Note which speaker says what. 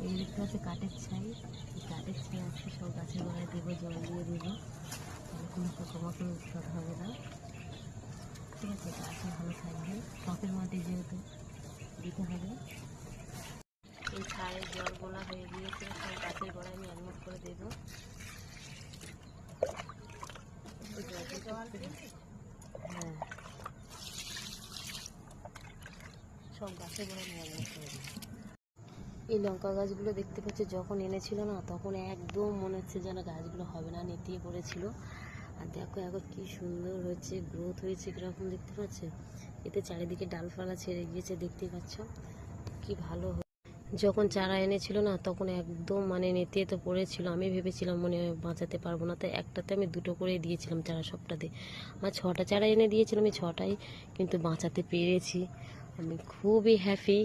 Speaker 1: এই দেখতে হচ্ছে কাঠের ছাই। এই কাঠের ছাই আজকে সব গাছের গোড়ায় দেবো, জল দিয়ে দেবো, তাহলে কোনো পোকামাকড় উৎপাদ হবে না। ঠিক আছে, গাছও ভালো থাকবে। টবের মাটি যেহেতু দিতে হবে। এই ছায়ের জল গোলা হয়ে গিয়েছে, সব গাছের গোড়ায় আমি একমত করে দেবো। হ্যাঁ, সব গাছের গোড়ায় আমি একমত করে দেবো। এই লঙ্কা গাছগুলো দেখতে পাচ্ছি যখন এনেছিল না, তখন একদম মনে হচ্ছে যেন গাছগুলো হবে না, নেতিয়ে পড়েছিল। আর দেখো এখন কি সুন্দর হয়েছে, গ্রোথ হয়েছে কীরকম দেখতে পাচ্ছে। এতে চারিদিকে ডালপালা ছেড়ে গিয়েছে, দেখতেই পাচ্ছ কি ভালো। যখন চারা এনেছিল না, তখন একদম মানে নেতিয়ে তো পড়েছিল। আমি ভেবেছিলাম মনে হয় বাঁচাতে পারবো না, তাই একটাতে আমি 2টো করে দিয়েছিলাম চারা সবটাতে। আমার 6টা চারা এনে দিয়েছিলাম, আমি 6টাই কিন্তু বাঁচাতে পেরেছি। আমি খুবই হ্যাপি।